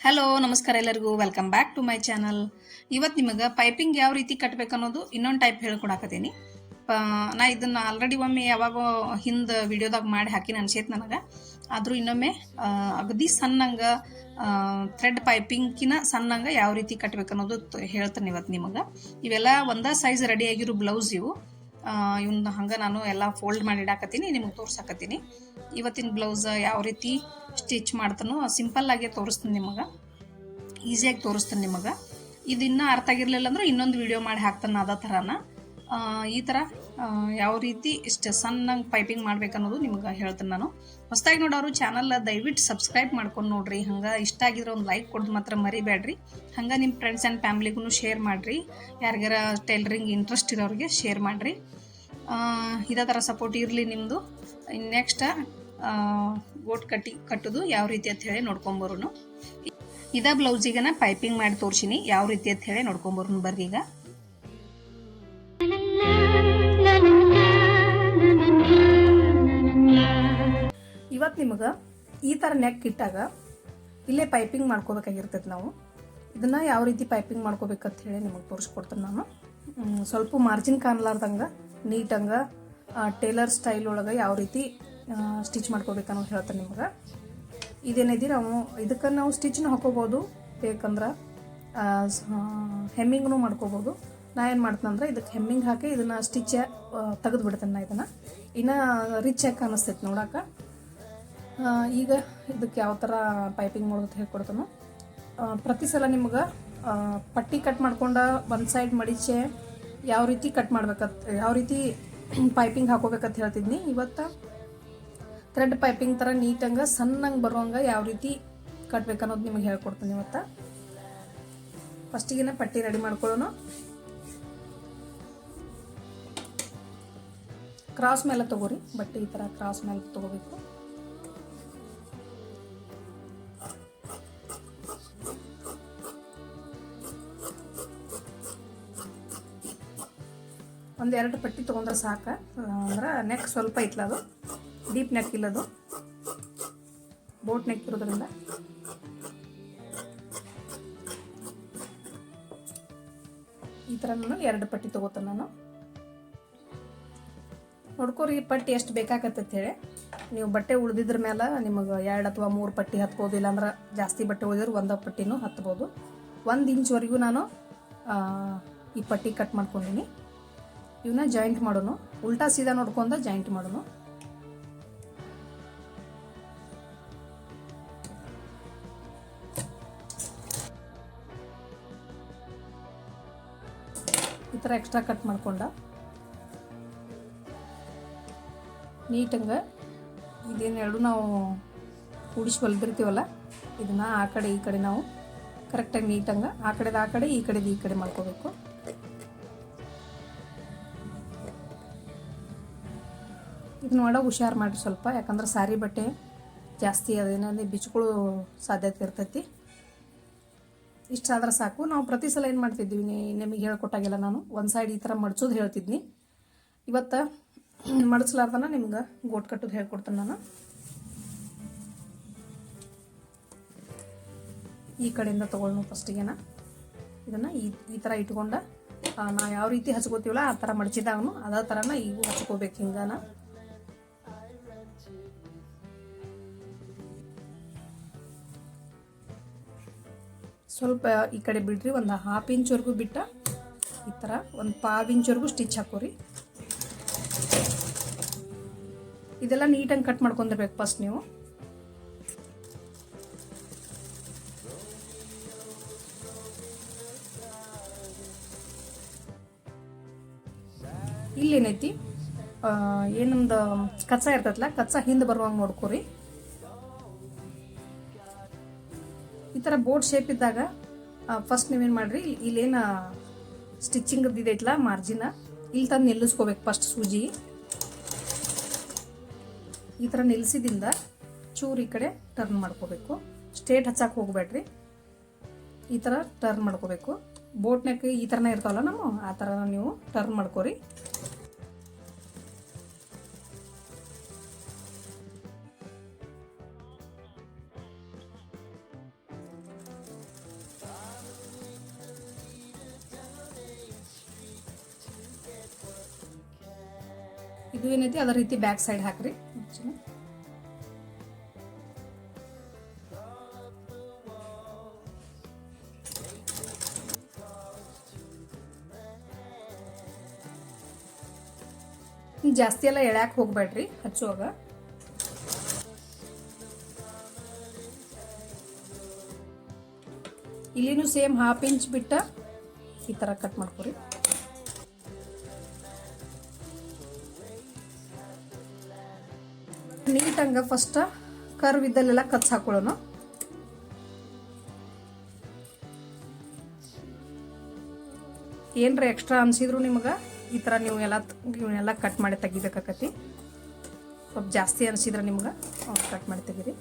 Hello ನಮಸ್ಕಾರ ಎಲ್ಲರಿಗೂ welcome back to my channel. ಇವತ್ತು ನಿಮಗೆ ಪೈಪಿಂಗ್ ಯಾವ ರೀತಿ ಕಟ್ಟಬೇಕು ಅನ್ನೋದು ಇನ್ನೊಂದು ಟೈಪ್ ಹೇಳ್ಕೊಡಾಕತ್ತೀನಿ. ನಾ ಇದನ್ನು ಆಲ್ರೆಡಿ ಒಮ್ಮೆ ಯಾವಾಗೋ ಹಿಂದೆ ವಿಡಿಯೋದಾಗ ಮಾಡಿ ಹಾಕಿ ಅನ್ಸೈತೆ ನನಗೆ. ಆದರೂ ಇನ್ನೊಮ್ಮೆ ಅಗದಿ ಸಣ್ಣಂಗೆ ಥ್ರೆಡ್ ಪೈಪಿಂಗ್ಕಿನ ಸಣ್ಣಂಗೆ ಯಾವ ರೀತಿ ಕಟ್ಟಬೇಕು ಅನ್ನೋದು ಹೇಳ್ತೇನೆ ಇವತ್ತು ನಿಮಗೆ. ಇವೆಲ್ಲ ಒಂದೇ ಸೈಜ್ ರೆಡಿ ಆಗಿರೋ ಬ್ಲೌಸ್ ಇವು. ಇವನ್ನ ಹಂಗೆ ನಾನು ಎಲ್ಲ ಫೋಲ್ಡ್ ಮಾಡಿ ಇಡಾಕತ್ತೀನಿ, ನಿಮಗೆ ತೋರ್ಸಾಕತ್ತೀನಿ. ಇವತ್ತಿನ ಬ್ಲೌಸ್ ಯಾವ ರೀತಿ ಸ್ಟಿಚ್ ಮಾಡ್ತಾನೋ ಸಿಂಪಲ್ಲಾಗೆ ತೋರಿಸ್ತೀನಿ ನಿಮಗೆ, ಈಸಿಯಾಗಿ ತೋರಿಸ್ತೀನಿ ನಿಮಗೆ. ಇದನ್ನು ಅರ್ಥ ಆಗಿರಲಿಲ್ಲ ಅಂದ್ರೆ ಇನ್ನೊಂದು ವಿಡಿಯೋ ಮಾಡಿ ಹಾಕ್ತಾನೆ ಅದೇ ಥರನ. ಈ ಥರ ಯಾವ ರೀತಿ ಇಷ್ಟು ಸಣ್ಣಂಗೆ ಪೈಪಿಂಗ್ ಮಾಡ್ಬೇಕನ್ನೋದು ನಿಮ್ಗೆ ಹೇಳ್ತೀನಿ ನಾನು. ಹೊಸದಾಗಿ ನೋಡೋರು ಚಾನಲ್ ದಯವಿಟ್ಟು ಸಬ್ಸ್ಕ್ರೈಬ್ ಮಾಡ್ಕೊಂಡು ನೋಡ್ರಿ. ಹಂಗೆ ಇಷ್ಟ ಆಗಿದ್ರೆ ಒಂದು ಲೈಕ್ ಕೊಡೋದು ಮಾತ್ರ ಮರಿಬೇಡ್ರಿ. ಹಂಗೆ ನಿಮ್ಮ ಫ್ರೆಂಡ್ಸ್ ಆ್ಯಂಡ್ ಫ್ಯಾಮ್ಲಿಗೂ ಶೇರ್ ಮಾಡಿರಿ. ಯಾರಿಗಾರ ಟೈಲರಿಂಗ್ ಇಂಟ್ರೆಸ್ಟ್ ಇರೋರಿಗೆ ಶೇರ್ ಮಾಡಿರಿ. ಇದೇ ಥರ ಸಪೋರ್ಟ್ ಇರಲಿ ನಿಮ್ಮದು. ನೆಕ್ಸ್ಟ್ ಗೋಟ್ ಕಟ್ಟೋದು ಯಾವ ರೀತಿ ಅಂತ ಹೇಳಿ ನೋಡ್ಕೊಂಬರೋನು. ಇದೇ ಬ್ಲೌಸಿಗೆ ಪೈಪಿಂಗ್ ಮಾಡಿ ತೋರಿಸಿನಿ ಯಾವ ರೀತಿ ಅಂತ ಹೇಳಿ ನೋಡ್ಕೊಂಬರೋನು ಬರ್ರಿ. ಈಗ ಇವತ್ತು ನಿಮಗೆ ಈ ಥರ ನೆಕ್ ಇಟ್ಟಾಗ ಇಲ್ಲೇ ಪೈಪಿಂಗ್ ಮಾಡ್ಕೋಬೇಕಾಗಿರ್ತೈತೆ. ನಾವು ಇದನ್ನು ಯಾವ ರೀತಿ ಪೈಪಿಂಗ್ ಮಾಡ್ಕೋಬೇಕಂತ ಹೇಳಿ ನಿಮಗೆ ತೋರಿಸ್ಕೊಡ್ತೀನಿ ನಾನು. ಸ್ವಲ್ಪ ಮಾರ್ಜಿನ್ ಕಾಣಲಾರ್ದಂಗೆ ನೀಟಂಗೆ ಟೇಲರ್ ಸ್ಟೈಲ್ ಒಳಗೆ ಯಾವ ರೀತಿ ಸ್ಟಿಚ್ ಮಾಡ್ಕೋಬೇಕನ್ನೋದು ಹೇಳ್ತೇನೆ ನಿಮ್ಗೆ. ಇದೇನಿದೆ ಇದಕ್ಕೆ ನಾವು ಸ್ಟಿಚ್ನ ಹಾಕೋಬೋದು, ಬೇಕಂದ್ರೆ ಹೆಮ್ಮಿಂಗ್ನು ಮಾಡ್ಕೋಬೋದು. ನಾ ಏನು ಮಾಡ್ತೀನಂದ್ರೆ ಇದಕ್ಕೆ ಹೆಮ್ಮಿಂಗ್ ಹಾಕಿ ಇದನ್ನು ಸ್ಟಿಚ್ ತೆಗೆದು ಬಿಡ್ತೇನೆ. ನಾ ಇದನ್ನು ಇನ್ನೂ ರಿಚ್ ಆಗಿ ಕಾಣಿಸ್ತೈತೆ ನೋಡೋಕೆ. ಈಗ ಇದಕ್ಕೆ ಯಾವ ಥರ ಪೈಪಿಂಗ್ ಮಾಡೋದು ಹೇಳ್ಕೊಡ್ತಾನೋ. ಪ್ರತಿ ಸಲ ನಿಮ್ಗೆ ಪಟ್ಟಿ ಕಟ್ ಮಾಡ್ಕೊಂಡು ಒಂದು ಸೈಡ್ ಮಡಿಚೆ ಯಾವ ರೀತಿ ಕಟ್ ಮಾಡ್ಬೇಕಂತ, ಯಾವ ರೀತಿ ಪೈಪಿಂಗ್ ಹಾಕೋಬೇಕಂತ ಹೇಳ್ತಿದ್ನಿ. ಇವತ್ತು ಥ್ರೆಡ್ ಪೈಪಿಂಗ್ ಥರ ನೀಟಂಗೆ ಸಣ್ಣಂಗೆ ಬರುವಂಗೆ ಯಾವ ರೀತಿ ಕಟ್ಬೇಕನ್ನೋದು ನಿಮಗೆ ಹೇಳ್ಕೊಡ್ತೀನಿ ಇವತ್ತು. ಫಸ್ಟಿಗೆ ಪಟ್ಟಿ ರೆಡಿ ಮಾಡ್ಕೊಳ್ಳೋಣ. ಕ್ರಾಸ್ ಮೇಲೆ ತೊಗೋರಿ, ಬಟ್ಟೆ ಈ ಥರ ಕ್ರಾಸ್ ಮೇಲೆ ತೊಗೋಬೇಕು. ಒಂದೆರಡು ಪಟ್ಟಿ ತೊಗೊಂಡ್ರೆ ಸಾಕು. ಅಂದ್ರೆ ನೆಕ್ ಸ್ವಲ್ಪ ಇತ್ತಲದು, ಡೀಪ್ ನೆಕ್ ಇಲ್ಲದು, ಬೋಟ್ ನೆಕ್ ಇರೋದ್ರಿಂದ ಈ ಥರ ನಾನು ಎರಡು ಪಟ್ಟಿ ತೊಗೋತೇನೆ ನಾನು. ನೋಡ್ಕೋರಿ ಪಟ್ಟಿ ಎಷ್ಟು ಬೇಕಾಗತ್ತೆ ಹೇಳಿ. ನೀವು ಬಟ್ಟೆ ಉಳಿದಿದ್ರ ಮೇಲೆ ನಿಮಗೆ 2 ಅಥವಾ 3 ಪಟ್ಟಿ ಹತ್ಬೋದು. ಇಲ್ಲಾಂದ್ರೆ ಜಾಸ್ತಿ ಬಟ್ಟೆ ಉಳಿದ್ರೆ 1 ಪಟ್ಟಿನೂ ಹತ್ಬೋದು. 1 ಇಂಚ್ವರೆಗೂ ನಾನು ಈ ಪಟ್ಟಿ ಕಟ್ ಮಾಡ್ಕೊಂಡಿನಿ. ಇವನ್ನ ಜಾಯಿಂಟ್ ಮಾಡೋನು, ಉಲ್ಟಾ ಸೀದಾ ನೋಡ್ಕೊಂಡು ಜಾಯಿಂಟ್ ಮಾಡೋನು. ಈ ಥರ ಎಕ್ಸ್ಟ್ರಾ ಕಟ್ ಮಾಡ್ಕೊಂಡ ನೀಟಂಗೆ ಇದೇನೆರಡು ನಾವು ಕೂಡಿಸಿ ಹೊಲ್ದಿರ್ತೀವಲ್ಲ, ಇದನ್ನು ಆ ಕಡೆ ಈ ಕಡೆ ನಾವು ಕರೆಕ್ಟಾಗಿ ನೀಟಂಗೆ ಆ ಕಡೆದು ಆ ಕಡೆ, ಈ ಕಡೆದು ಈ ಕಡೆ ಮಾಡ್ಕೋಬೇಕು. ಇದನ್ನ ಒಳಗೆ ಹುಷಾರು ಮಾಡಿರಿ ಸ್ವಲ್ಪ, ಯಾಕಂದ್ರೆ ಸಾರಿ ಬಟ್ಟೆ ಜಾಸ್ತಿ ಅದೇನಂದ್ರೆ ಬಿಚ್ಕೊಳ್ಳೋ ಸಾಧ್ಯತೆ ಇರ್ತೈತಿ. ಇಷ್ಟಾದ್ರೆ ಸಾಕು. ನಾವು ಪ್ರತಿ ಸಲ ಏನು ಮಾಡ್ತಿದ್ವಿ, ನಿಮಗೆ ಹೇಳ್ಕೊಟ್ಟಾಗೆಲ್ಲ ನಾನು ಒಂದು ಸೈಡ್ ಈ ಥರ ಮಡ್ಚೋದು ಹೇಳ್ತಿದ್ನಿ. ಇವತ್ತು ಮಡಚ್ಲಾರ್ದನ ನಿಮ್ಗೆ ಗೋಟ್ ಕಟ್ಟೋದು ಹೇಳ್ಕೊಡ್ತೇನೆ ನಾನು. ಈ ಕಡೆಯಿಂದ ತೊಗೊಳ್ಳೋಣ ಫಸ್ಟಿಗೆನ. ಇದನ್ನು ಈ ಥರ ಇಟ್ಕೊಂಡು ನಾವು ಯಾವ ರೀತಿ ಹಚ್ಕೋತೀವಲ್ಲ ಆ ಥರ ಮಡಚಿದಾಗನು ಅದೇ ಥರನ ಈಗೂ ಹಚ್ಕೋಬೇಕು. ಹಿಂಗನ ಸ್ವಲ್ಪ ಈ ಕಡೆ ಬಿಡ್ರಿ, ಒಂದು 1/2 ಇಂಚ್ವರೆಗೂ ಬಿಟ್ಟ ಈ ಥರ ಒಂದು 1/4 ಇಂಚ್ವರೆಗೂ ಸ್ಟಿಚ್ ಹಾಕೋರಿ. ಇದೆಲ್ಲ ನೀಟಾಗಿ ಕಟ್ ಮಾಡ್ಕೊಂಡಿರ್ಬೇಕು ಫಸ್ಟ್ ನೀವು. ಇಲ್ಲೇನೈತಿ ಏನೊಂದು ಕಚ್ಚಾ ಇರ್ತೈತಲ್ಲ, ಕಚ್ಚಾ ಹಿಂದೆ ಬರುವಂಗೆ ನೋಡ್ಕೋರಿ. ಈ ಥರ ಬೋಟ್ ಶೇಪ್ ಇದ್ದಾಗ ಫಸ್ಟ್ ನೀವೇನು ಮಾಡಿರಿ, ಇಲ್ಲೇನು ಸ್ಟಿಚಿಂಗ್ ಇದೈತಲ್ಲ ಮಾರ್ಜಿನ, ಇಲ್ಲಿ ತಂದು ನಿಲ್ಲಿಸ್ಕೋಬೇಕು ಫಸ್ಟ್ ಸೂಜಿ. ಈ ಥರ ನಿಲ್ಲಿಸಿದಿಂದ ಚೂರು ಈ ಕಡೆ ಟರ್ನ್ ಮಾಡ್ಕೋಬೇಕು. ಸ್ಟ್ರೇಟ್ ಹಚ್ಚಕ್ಕೆ ಹೋಗ್ಬೇಡ್ರಿ, ಈ ಥರ ಟರ್ನ್ ಮಾಡ್ಕೋಬೇಕು. ಬೋಟ್ ನೆಕ್ ಈ ಥರನೇ ಇರ್ತಾವಲ್ಲ ನಾವು, ಆ ಥರ ನೀವು ಟರ್ನ್ ಮಾಡ್ಕೋರಿ. ಇದು ಏನೈತಿ ಅದರ ರೀತಿ ಬ್ಯಾಕ್ ಸೈಡ್ ಹಾಕ್ರಿ. ಜಾಸ್ತಿ ಎಲ್ಲ ಎಳ್ಯಾಕೆ ಹೋಗ್ಬೇಡ್ರಿ ಹಚ್ಚುವಾಗ. ಇಲ್ಲಿನೂ ಸೇಮ್ 1/2 ಇಂಚ್ ಬಿಟ್ಟು ಈ ಥರ ಕಟ್ ಮಾಡ್ಕೊರಿ. ನೀಟಂಗ ಫಸ್ಟ್ ಕರ್ವ್ ಇದ್ದಲ್ಲೆಲ್ಲ ಕಚ್ ಹಾಕೊಳ್ಳೋಣ. ಏನರ ಎಕ್ಸ್ಟ್ರಾ ಅನ್ಸಿದ್ರು ನಿಮಗೆ ಈ ಥರ ನೀವೆಲ್ಲ ಕಟ್ ಮಾಡಿ ತೆಗಿಬೇಕಾಕತಿ. ಸ್ವಲ್ಪ ಜಾಸ್ತಿ ಅನಿಸಿದ್ರೆ ನಿಮ್ಗೆ ಕಟ್ ಮಾಡಿ ತೆಗೀರಿ.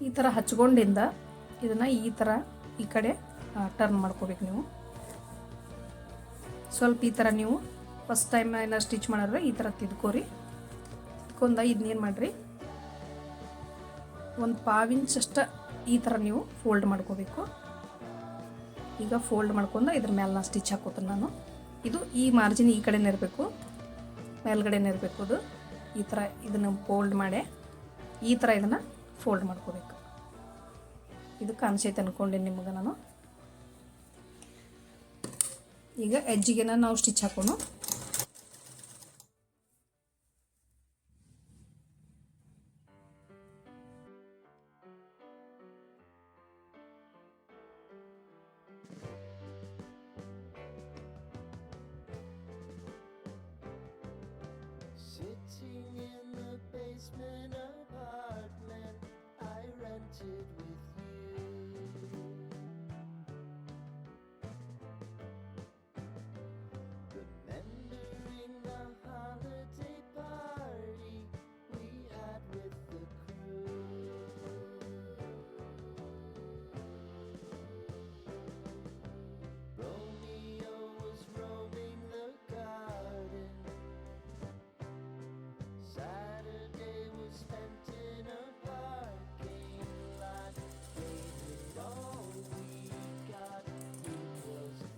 ಈ ಥರ ಹಚ್ಕೊಂಡಿಂದ ಇದನ್ನು ಈ ಥರ ಈ ಕಡೆ ಟರ್ನ್ ಮಾಡ್ಕೋಬೇಕು. ನೀವು ಸ್ವಲ್ಪ ಈ ಥರ ನೀವು ಫಸ್ಟ್ ಟೈಮ್ ಏನಾರು ಸ್ಟಿಚ್ ಮಾಡಿದ್ರೆ ಈ ಥರ ತಿದ್ಕೋರಿ. ತಿದ್ಕೊಂಡ ಇದನ್ನೇನು ಮಾಡಿರಿ, ಒಂದು 1/2 ಇಂಚ್ ಅಷ್ಟು ಈ ಥರ ನೀವು ಫೋಲ್ಡ್ ಮಾಡ್ಕೋಬೇಕು. ಈಗ ಫೋಲ್ಡ್ ಮಾಡ್ಕೊಂಡು ಇದ್ರ ಮೇಲೆ ನಾನು ಸ್ಟಿಚ್ ಹಾಕೋತೀನಿ ನಾನು. ಇದು ಈ ಮಾರ್ಜಿನ್ ಈ ಕಡೆನೇ ಇರಬೇಕು, ಮೇಲ್ಗಡೆನೇ ಇರಬೇಕು. ಅದು ಈ ಥರ ಇದನ್ನು ಫೋಲ್ಡ್ ಮಾಡಿ ಈ ಥರ ಇದನ್ನು ಫೋಲ್ಡ್ ಮಾಡ್ಕೋಬೇಕು. ಇದು ಕಾಣಿಸೈತೆ ಅಂದ್ಕೊಂಡೇನೆ ನಿಮಗೆ ನಾನು. ಈಗ ಎಜ್ಜಿಗೆ ನಾವು ಸ್ಟಿಚ್ ಹಾಕೋಣ.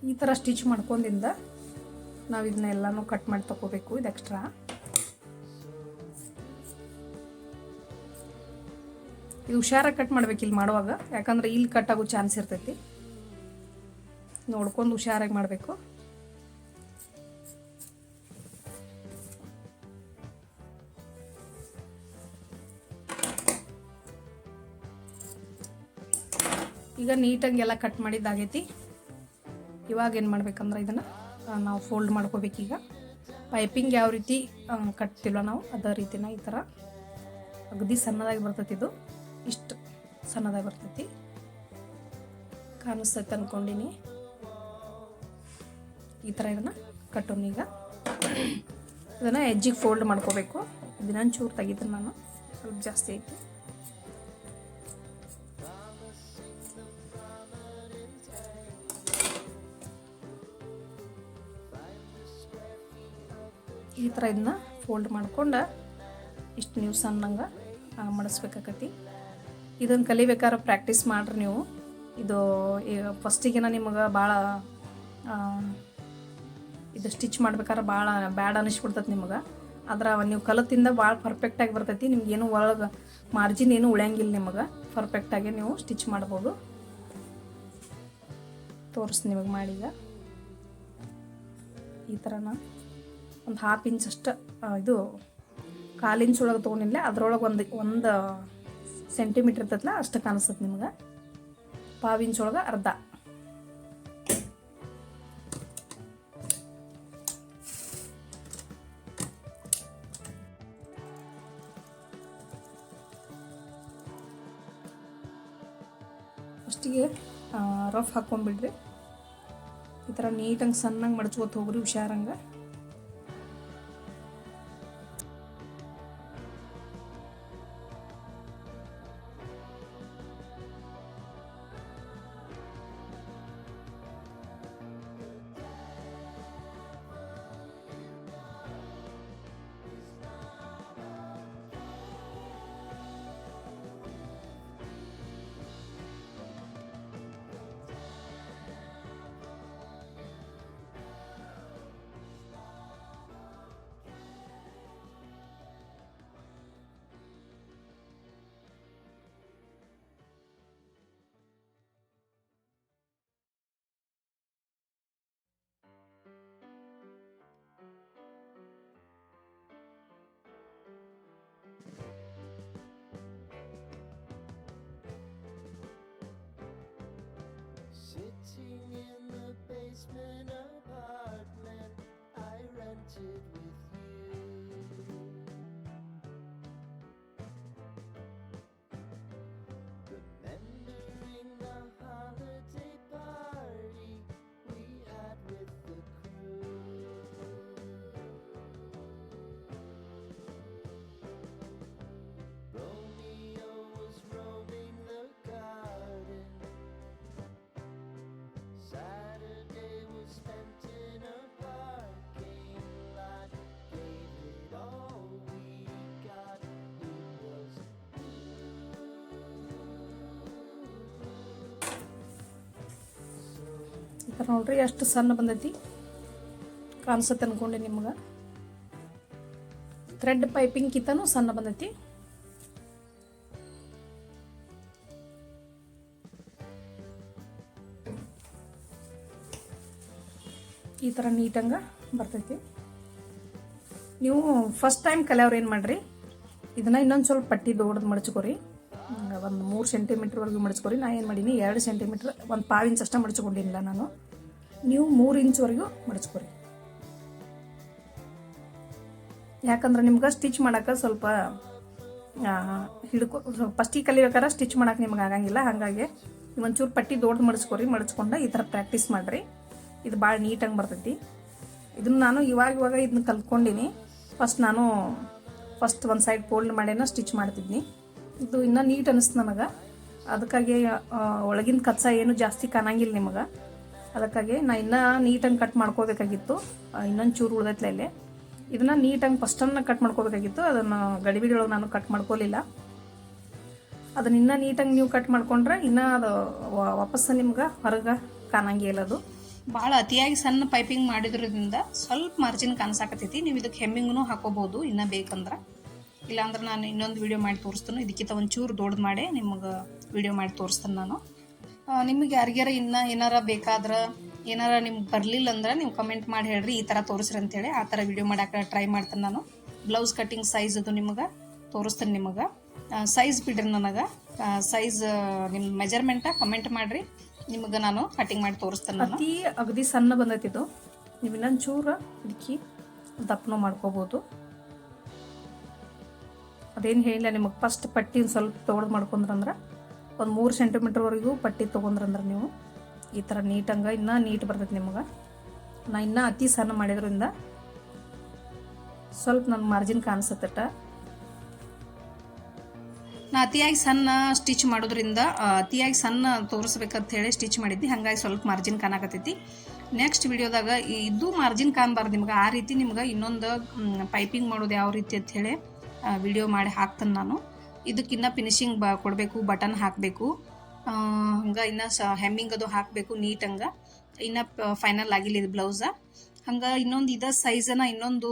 ಈ ಥರ ಸ್ಟಿಚ್ ಮಾಡ್ಕೊಂಡಿಂದ ನಾವು ಇದನ್ನ ಎಲ್ಲನೂ ಕಟ್ ಮಾಡಿ ತಗೋಬೇಕು. ಇದು ಎಕ್ಸ್ಟ್ರಾ. ಇದು ಹುಷಾರಾಗಿ ಕಟ್ ಮಾಡ್ಬೇಕು ಇಲ್ಲಿ ಮಾಡುವಾಗ, ಯಾಕಂದ್ರೆ ಇಲ್ಲಿ ಕಟ್ ಆಗೋ ಚಾನ್ಸ್ ಇರ್ತೈತಿ. ನೋಡ್ಕೊಂಡು ಹುಷಾರಾಗಿ ಮಾಡಬೇಕು. ಈಗ ನೀಟಾಗಿ ಎಲ್ಲ ಕಟ್ ಮಾಡಿದ್ದಾಗೈತಿ. ಇವಾಗ ಏನು ಮಾಡ್ಬೇಕಂದ್ರೆ ಇದನ್ನು ನಾವು ಫೋಲ್ಡ್ ಮಾಡ್ಕೋಬೇಕೀಗ. ಪೈಪಿಂಗ್ ಯಾವ ರೀತಿ ಕಟ್ತಿಲ್ವ ನಾವು ಅದೇ ರೀತಿನ ಈ ಥರ ಅಗದಿ ಸಣ್ಣದಾಗಿ ಬರ್ತೈತಿ. ಇದು ಇಷ್ಟು ಸಣ್ಣದಾಗಿ ಬರ್ತೈತಿ, ಕಾಣಿಸ್ತೈತೆ ಅಂದ್ಕೊಂಡಿನಿ. ಈ ಥರ ಇದನ್ನು ಕಟ್ಟೋಣ. ಈಗ ಇದನ್ನು ಎಜ್ಜಿಗೆ ಫೋಲ್ಡ್ ಮಾಡ್ಕೋಬೇಕು. ಇದನ್ನ ಚೂರು ತೆಗಿತೀನಿ ನಾನು, ಸ್ವಲ್ಪ ಜಾಸ್ತಿ ಐತಿ. ಈ ಥರ ಇದನ್ನ ಫೋಲ್ಡ್ ಮಾಡ್ಕೊಂಡು ಇಷ್ಟು ನೀವು ಸಣ್ಣಂಗೆ ಮಡಿಸ್ಬೇಕಾಕತಿ. ಇದನ್ನು ಕಲಿಬೇಕಾದ್ರೆ ಪ್ರಾಕ್ಟೀಸ್ ಮಾಡಿರಿ ನೀವು. ಇದು ಫಸ್ಟಿಗೆನ ನಿಮಗೆ ಭಾಳ ಇದು ಸ್ಟಿಚ್ ಮಾಡ್ಬೇಕಾದ್ರೆ ಭಾಳ ಬ್ಯಾಡ್ ಅನ್ನಿಸ್ಬಿಡ್ತೈತೆ ನಿಮಗೆ. ಆದ್ರೆ ನೀವು ಕಲತಿಂದ ಭಾಳ ಪರ್ಫೆಕ್ಟಾಗಿ ಬರ್ತೈತಿ. ನಿಮ್ಗೇನು ಒಳಗೆ ಮಾರ್ಜಿನ್ ಏನು ಉಳಿಯಂಗಿಲ್ಲ. ನಿಮಗೆ ಪರ್ಫೆಕ್ಟಾಗಿ ನೀವು ಸ್ಟಿಚ್ ಮಾಡ್ಬೋದು. ತೋರಿಸಿ ನಿಮಗೆ ಮಾಡೀಗ ಈ ಥರನ ಒಂದು 1/2 ಇಂಚ್ ಅಷ್ಟು ಇದು 1/4 ಇಂಚ್ ಒಳಗೆ ತೊಗೊಂಡಿಲ್ಲ, ಅದ್ರೊಳಗೆ ಒಂದು ಸೆಂಟಿಮೀಟ್ರ್ ಇರ್ತೈತಲ್ಲ ಅಷ್ಟು ಕಾಣಿಸ್ತದೆ ನಿಮ್ಗೆ. 1/2 ಇಂಚ್ ಒಳಗೆ ಅರ್ಧ. ಫಸ್ಟಿಗೆ ರಫ್ ಹಾಕ್ಕೊಂಡ್ಬಿಡ್ರಿ. ಈ ಥರ ನೀಟಂಗೆ ಸಣ್ಣಂಗೆ ಮಡ್ಚ್ಕೊತ ಹೋಗ್ರಿ ಹುಷಾರಂಗೆ. Sitting in the basement apartment I rented with you, remembering the holiday party we had with the crew. Romeo was roaming the garden, Saturday was spent in a parking lot, gave it all we got, it was ಈ ಥರ ನೋಡ್ರಿ ಎಷ್ಟು ಸಣ್ಣ ಬಂದೈತಿ ಕಾಣಿಸುತ್ತೆ ಅನ್ಕೊಂಡೆ ನಿಮ್ಗೆ. Thread piping ಕಿತ್ತನೂ ಸಣ್ಣ ಬಂದೈತಿ. ಈ ಥರ ನೀಟಂಗೆ ಬರ್ತೈತಿ. ನೀವು ಫಸ್ಟ್ ಟೈಮ್ ಕಲಿಯವ್ರು ಏನು ಮಾಡಿರಿ, ಇದನ್ನು ಇನ್ನೊಂದು ಸ್ವಲ್ಪ ಪಟ್ಟಿ ದೊಡ್ಡದು ಮಡ್ಚ್ಕೊರಿ. ಒಂದು 3 ಸೆಂಟಿಮೀಟ್ರ್ವರೆಗೂ ಮಡ್ಚ್ಕೊರಿ. ನಾನು ಏನು ಮಾಡೀನಿ 2 ಸೆಂಟಿಮೀಟ್ರ್, ಒಂದು 1/4 ಇಂಚ್ ಅಷ್ಟೇ ಮಡ್ಚ್ಕೊಂಡಿಲ್ಲ ನಾನು. ನೀವು 3 ಇಂಚ್ವರೆಗೂ ಮಡ್ಚ್ಕೊರಿ. ಯಾಕಂದ್ರೆ ನಿಮ್ಗೆ ಸ್ಟಿಚ್ ಮಾಡೋಕೆ ಸ್ವಲ್ಪ ಫಸ್ಟಿಗೆ ಕಲಿಬೇಕಾದ್ರೆ ಸ್ಟಿಚ್ ಮಾಡೋಕೆ ನಿಮ್ಗೆ ಆಗಂಗಿಲ್ಲ. ಹಾಗಾಗಿ ಒಂಚೂರು ಪಟ್ಟಿ ದೊಡ್ಡದು ಮಡ್ಚ್ಕೊರಿ. ಮಡ್ಚ್ಕೊಂಡು ಈ ಥರ ಪ್ರಾಕ್ಟೀಸ್ ಮಾಡಿರಿ. ಇದು ಭಾಳ ನೀಟಾಗಿ ಬರ್ತೈತಿ. ಇದನ್ನು ನಾನು ಇವಾಗ ಇದನ್ನ ಕಲ್ತ್ಕೊಂಡಿನಿ. ಫಸ್ಟ್ ಒಂದು ಸೈಡ್ ಫೋಲ್ಡ್ ಮಾಡೇನ ಸ್ಟಿಚ್ ಮಾಡ್ತಿದ್ನಿ. ಇದು ಇನ್ನೂ ನೀಟ್ ಅನಿಸ್ತು ನನಗೆ. ಅದಕ್ಕಾಗಿ ಒಳಗಿನ ಕಚ್ಚಾ ಏನು ಜಾಸ್ತಿ ಕಾಣಂಗಿಲ್ಲ ನಿಮಗೆ. ಅದಕ್ಕಾಗಿ ನಾನು ಇನ್ನೂ ನೀಟಾಗಿ ಕಟ್ ಮಾಡ್ಕೋಬೇಕಾಗಿತ್ತು. ಇನ್ನೊಂದು ಚೂರು ಉಳ್ದೈತ್ಲೆ. ಇದನ್ನು ನೀಟಾಗಿ ಫಸ್ಟನ್ನು ಕಟ್ ಮಾಡ್ಕೋಬೇಕಾಗಿತ್ತು. ಅದನ್ನು ಗಡಿಬಿಡಿಯೊಳಗೆ ನಾನು ಕಟ್ ಮಾಡ್ಕೊಲಿಲ್ಲ. ಅದನ್ನ ಇನ್ನೂ ನೀಟಾಗಿ ನೀವು ಕಟ್ ಮಾಡ್ಕೊಂಡ್ರೆ ಇನ್ನೂ ಅದು ವಾಪಸ್ ನಿಮ್ಗೆ ಹೊರಗೆ ಕಾಣಂಗಿಲ್ಲ. ಅದು ಭಾಳ ಅತಿಯಾಗಿ ಸಣ್ಣ ಪೈಪಿಂಗ್ ಮಾಡಿದ್ರಿಂದ ಸ್ವಲ್ಪ ಮಾರ್ಜಿನ್ ಕಾಣಿಸಾಕತ್ತೈತಿ. ನೀವು ಇದಕ್ಕೆ ಹೆಮ್ಮಿಂಗೂ ಹಾಕೋಬಹುದು ಇನ್ನೂ ಬೇಕಂದ್ರೆ. ಇಲ್ಲಾಂದ್ರೆ ನಾನು ಇನ್ನೊಂದು ವಿಡಿಯೋ ಮಾಡಿ ತೋರಿಸ್ತಾನೆ. ಇದಕ್ಕಿಂತ ಒಂಚೂರು ದೊಡ್ಡದು ಮಾಡಿ ನಿಮಗೆ ವಿಡಿಯೋ ಮಾಡಿ ತೋರಿಸ್ತಾನೆ ನಾನು. ನಿಮಗೆ ಯಾರಿಗಾರ ಇನ್ನೂ ಏನಾರ ಬೇಕಾದ್ರೆ, ಏನಾರ ನಿಮ್ಗೆ ಬರಲಿಲ್ಲ ಅಂದ್ರೆ ನೀವು ಕಮೆಂಟ್ ಮಾಡಿ ಹೇಳ್ರಿ, ಈ ಥರ ತೋರಿಸ್ರಿ ಅಂತೇಳಿ ಆ ಥರ ವಿಡಿಯೋ ಮಾಡೋಕೆ ಟ್ರೈ ಮಾಡ್ತೇನೆ ನಾನು. ಬ್ಲೌಸ್ ಕಟ್ಟಿಂಗ್ ಸೈಜ್ ಅದು ನಿಮಗೆ ತೋರಿಸ್ತೇನೆ. ನಿಮಗೆ ಸೈಜ್ ಬಿಡ್ರಿ, ನನಗೆ ಸೈಜ್ ನಿಮ್ಮ ಮೆಜರ್ಮೆಂಟ ಕಮೆಂಟ್ ಮಾಡಿರಿ, ನಿಮಗೆ ನಾನು ಕಟ್ಟಿಂಗ್ ಮಾಡಿ ತೋರಿಸ್ತೇನೆ. ಅಗದಿ ಸಣ್ಣ ಬಂದೈತಿ ಇದು. ನೀವು ಇನ್ನೊಂದು ಚೂರು ಹಿಡ್ಕಿ ದಪ್ಪನೂ ಮಾಡ್ಕೋಬೋದು. ಅದೇನು ಹೇಳಿಲ್ಲ ನಿಮಗೆ. ಫಸ್ಟ್ ಪಟ್ಟಿ ಒಂದು ಸ್ವಲ್ಪ ತೊಗೊಳ್ದು ಮಾಡ್ಕೊಂಡ್ರಂದ್ರೆ ಒಂದು 3 ಸೆಂಟಿಮೀಟ್ರ್ವರೆಗೂ ಪಟ್ಟಿ ತೊಗೊಂಡ್ರಂದ್ರೆ ನೀವು ಈ ಥರ ನೀಟಂಗೆ ಇನ್ನೂ ನೀಟ್ ಬರ್ತೈತಿ ನಿಮಗೆ. ನಾ ಇನ್ನೂ ಅತಿ ಸಣ್ಣ ಮಾಡಿದ್ರಿಂದ ಸ್ವಲ್ಪ ನನ್ನ ಮಾರ್ಜಿನ್ ಕಾಣಿಸುತ್ತಟ. ನಾ ಅತಿಯಾಗಿ ಸಣ್ಣ ಸ್ಟಿಚ್ ಮಾಡೋದ್ರಿಂದ ಅತಿಯಾಗಿ ಸಣ್ಣ ತೋರಿಸ್ಬೇಕಂತ ಹೇಳಿ ಸ್ಟಿಚ್ ಮಾಡಿದ್ನಿ. ಹಾಗಾಗಿ ಸ್ವಲ್ಪ ಮಾರ್ಜಿನ್ ಕಾಣಕತ್ತೈತಿ. ನೆಕ್ಸ್ಟ್ ವಿಡಿಯೋದಾಗ ಇದು ಮಾರ್ಜಿನ್ ಕಾಣಬಾರ್ದು ನಿಮ್ಗೆ. ಆ ರೀತಿ ನಿಮ್ಗೆ ಇನ್ನೊಂದು ಪೈಪಿಂಗ್ ಮಾಡೋದು ಯಾವ ರೀತಿ ಅಂತ ಹೇಳಿ ವಿಡಿಯೋ ಮಾಡಿ ಹಾಕ್ತೇನೆ ನಾನು. ಇದಕ್ಕಿನ್ನ ಫಿನಿಶಿಂಗ್ ಕೊಡಬೇಕು, ಬಟನ್ ಹಾಕಬೇಕು, ಹಂಗೆ ಇನ್ನು ಹೆಮ್ಮಿಂಗ್ ಅದು ಹಾಕಬೇಕು ನೀಟಂಗೆ. ಇನ್ನು ಫೈನಲ್ ಆಗಿಲ್ಲ ಇದು ಬ್ಲೌಸ. ಹಂಗೆ ಇನ್ನೊಂದು ಇದ ಸೈಜನ್ನು ಇನ್ನೊಂದು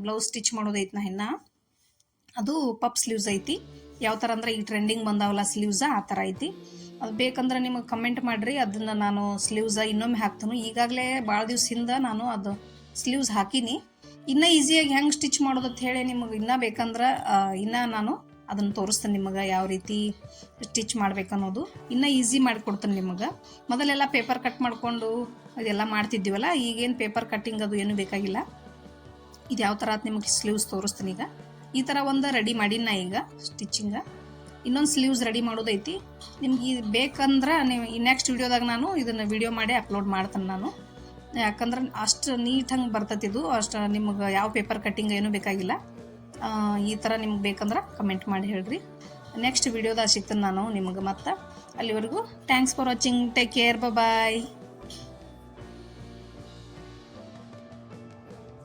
ಬ್ಲೌಸ್ ಸ್ಟಿಚ್ ಮಾಡೋದೈತಿ. ನಾ ಇನ್ನು ಅದು ಪಪ್ ಸ್ಲೀವ್ಸ್ ಐತಿ. ಯಾವ ಥರ ಅಂದ್ರೆ ಈ ಟ್ರೆಂಡಿಂಗ್ ಬಂದಾವಲ್ಲ ಸ್ಲೀವ್ಸ, ಆ ಥರ ಐತಿ. ಅದು ಬೇಕಂದ್ರೆ ನಿಮಗೆ ಕಮೆಂಟ್ ಮಾಡಿರಿ, ಅದನ್ನು ನಾನು ಸ್ಲೀವ್ಸ ಇನ್ನೊಮ್ಮೆ ಹಾಕ್ತೇನೆ. ಈಗಾಗಲೇ ಭಾಳ ದಿವಸದಿಂದ ನಾನು ಅದು ಸ್ಲೀವ್ಸ್ ಹಾಕೀನಿ. ಇನ್ನೂ ಈಸಿಯಾಗಿ ಹೆಂಗೆ ಸ್ಟಿಚ್ ಮಾಡೋದು ಅಂತ ಹೇಳಿ ನಿಮಗೆ ಇನ್ನೂ ಬೇಕಂದ್ರೆ ಇನ್ನೂ ನಾನು ಅದನ್ನು ತೋರಿಸ್ತೇನೆ ನಿಮಗೆ, ಯಾವ ರೀತಿ ಸ್ಟಿಚ್ ಮಾಡ್ಬೇಕನ್ನೋದು ಇನ್ನೂ ಈಸಿ ಮಾಡಿಕೊಡ್ತೇನೆ ನಿಮಗೆ. ಮೊದಲೆಲ್ಲ ಪೇಪರ್ ಕಟ್ ಮಾಡಿಕೊಂಡು ಅದೆಲ್ಲ ಮಾಡ್ತಿದ್ದೀವಲ್ಲ, ಈಗೇನು ಪೇಪರ್ ಕಟ್ಟಿಂಗ್ ಅದು ಏನೂ ಬೇಕಾಗಿಲ್ಲ. ಇದು ಯಾವ ಥರ ನಿಮಗೆ ಸ್ಲೀವ್ಸ್ ತೋರಿಸ್ತೀನಿ. ಈಗ ಈ ಥರ ಒಂದು ರೆಡಿ ಮಾಡಿನ ಈಗ ಸ್ಟಿಚಿಂಗ. ಇನ್ನೊಂದು ಸ್ಲೀವ್ಸ್ ರೆಡಿ ಮಾಡೋದೈತಿ. ನಿಮ್ಗೆ ಇದು ಬೇಕಂದ್ರೆ ನೀವು ಈ ನೆಕ್ಸ್ಟ್ ವಿಡಿಯೋದಾಗ ನಾನು ಇದನ್ನು ವಿಡಿಯೋ ಮಾಡಿ ಅಪ್ಲೋಡ್ ಮಾಡ್ತೇನೆ ನಾನು. ಯಾಕಂದ್ರೆ ಅಷ್ಟು ನೀಟಾಗಿ ಬರ್ತೈತಿ ಇದು. ಅಷ್ಟು ನಿಮ್ಗೆ ಯಾವ ಪೇಪರ್ ಕಟ್ಟಿಂಗ್ ಏನೂ ಬೇಕಾಗಿಲ್ಲ. ಈ ಥರ ನಿಮ್ಗೆ ಬೇಕಂದ್ರೆ ಕಮೆಂಟ್ ಮಾಡಿ ಹೇಳ್ರಿ. ನೆಕ್ಸ್ಟ್ ವಿಡಿಯೋದಾಗ ಸಿಗ್ತೀನಿ ನಾನು ನಿಮ್ಗೆ ಮತ್ತೆ. ಅಲ್ಲಿವರೆಗೂ thanks for watching. Take care. Bye.